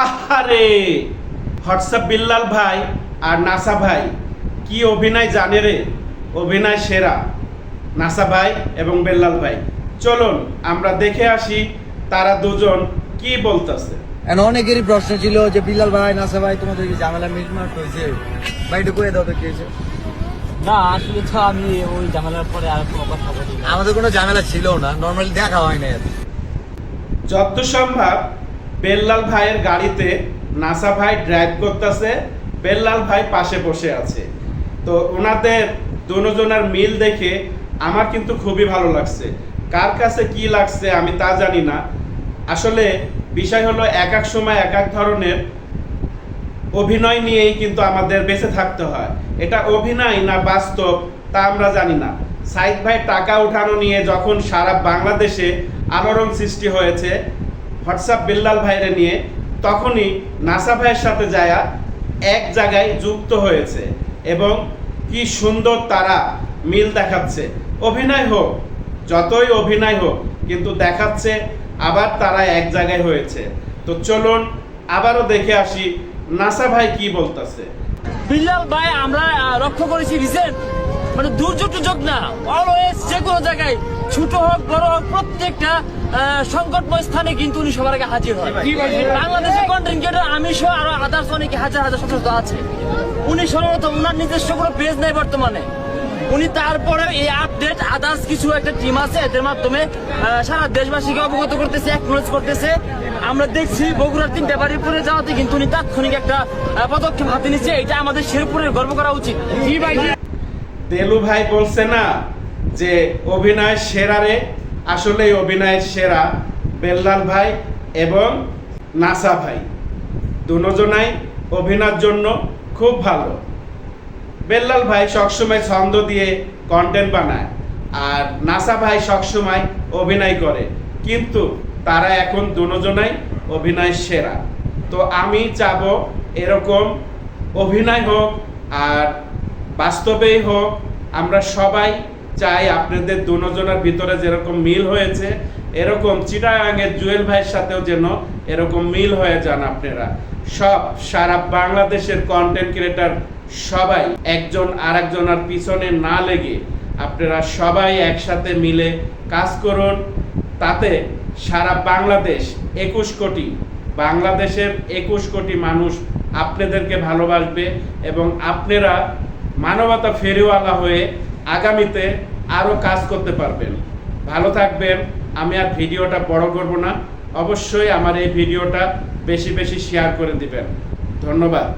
আহারে, হোয়াটসঅ্যাপ বিল্লাল ভাই আর নাসা ভাই কি অভিনয় জানে রে, অভিনয় সেরা নাসা ভাই এবং বেল্লাল ভাই। চলুন আমরা দেখে আসি তারা দুজন কি বলতেছে। অনেকেরই প্রশ্ন ছিল যে বিল্লাল ভাই নাসা ভাই তোমাদের কি ঝামেলা মিটমাট হয়েছে, ভাই একটু কয়ে দাও তো কি হয়েছে। না আসলে তো আমি ওই ঝামেলার পরে আর কোনো কথা বলি না। আমাদের কোনো ঝামেলা ছিল না, নর্মালি দেখা হয় না। যত সম্ভব বেল্লাল ভাইয়ের গাড়িতে নাসা ভাই ড্রাইভ করতেছে, বেল্লাল ভাই পাশে বসে আছে। তো ওনাদের দুজনের মিল দেখে আমার কিন্তু খুবই ভালো লাগছে। কার কাছে কি লাগছে আমি তা জানি না। আসলে বিষয় হলো এক এক সময় এক এক ধরনের অভিনয় নিয়েই কিন্তু আমাদের বেঁচে থাকতে হয়। এটা অভিনয় না বাস্তব তা আমরা জানি না। সাইদ ভাই টাকা উঠানো নিয়ে যখন সারা বাংলাদেশে আলোড়ন সৃষ্টি হয়েছে হোয়াটসঅ্যাপ বিল্লাল ভাইরে নিয়ে, তখনই নাসা ভাইয়ের সাথে যায়া এক জায়গায় যুক্ত হয়েছে এবং কি সুন্দর তারা মিল দেখাচ্ছে। অভিনয় হোক, যতই অভিনয় হোক, কিন্তু দেখাচ্ছে আবার তারা এক জায়গায় হয়েছে। তো চলুন আবারও দেখে আসি নাসা ভাই কি বলতেছে। বিল্লাল ভাই আমরা লক্ষ্য করেছি রিসেন্ট মানে দুর্যোগ না, অলওয়েজ যে কোনো জায়গায় ছোট হোক বড় হোক প্রত্যেকটা সংকটময় স্থানে কিন্তু উনি সবার আগে হাজির হয়। বাংলাদেশের কন্টেন্ট ক্রিয়েটর আমি সহ আরো আদার্স অনেকে হাজার সদস্য আছে। উনি সর্বপ্রথম উনার নিজস্ব কোনো পেজ নেই বর্তমানে। উনি তারপরে এই আপডেট আদার্স কিছু একটা টিম আছে, এদের মাধ্যমে সারা দেশবাসীকে অবগত করতেছে, অ্যাকনোলেজ করতেছে। আমরা দেখছি বগুড়ার 3টে বাড়িপুরে যাওয়াতে কিন্তু উনি তাৎক্ষণিক একটা পদক্ষেপ হাতে নিচ্ছে। এটা আমাদের শেরপুরের গর্ব করা উচিত। দেলু ভাই বলছে না যে অভিনয় সেরা রে, আসলে অভিনয়ের সেরা বেল্লাল ভাই এবং নাসা ভাই। দুজনাই অভিনয়ের জন্য খুব ভালো। বেল্লাল ভাই সবসময় ছন্দ দিয়ে কন্টেন্ট বানায় আর নাসা ভাই সবসময় অভিনয় করে, কিন্তু তারা এখন দুজনাই অভিনয় সেরা। তো আমি চাবো এরকম অভিনয় হোক আর বাস্তবেই হোক, আমরা সবাই চাই আপনাদের দুজনের ভিতরে যেরকম মিল হয়েছে এরকম চিটাগাংয়ের জুয়েল ভাইয়ের সাথেও যেন এরকম মিল হয়ে যান। আপনারা সব সারা বাংলাদেশের কন্টেন্ট ক্রিয়েটর সবাই একজন আরেকজনের পিছনে না লেগে আপনারা সবাই একসাথে মিলে কাজ করুন। তাতে সারা বাংলাদেশ 21 কোটি, বাংলাদেশের 21 কোটি মানুষ আপনাদেরকে ভালোবাসবে এবং আপনারা মানবতা ফেরিওয়ালা হয়ে আগামীতে আরও কাজ করতে পারবেন। ভালো থাকবেন। আমি আর ভিডিওটা বড় করব না, অবশ্যই আমার এই ভিডিওটা বেশি বেশি শেয়ার করে দিবেন। ধন্যবাদ।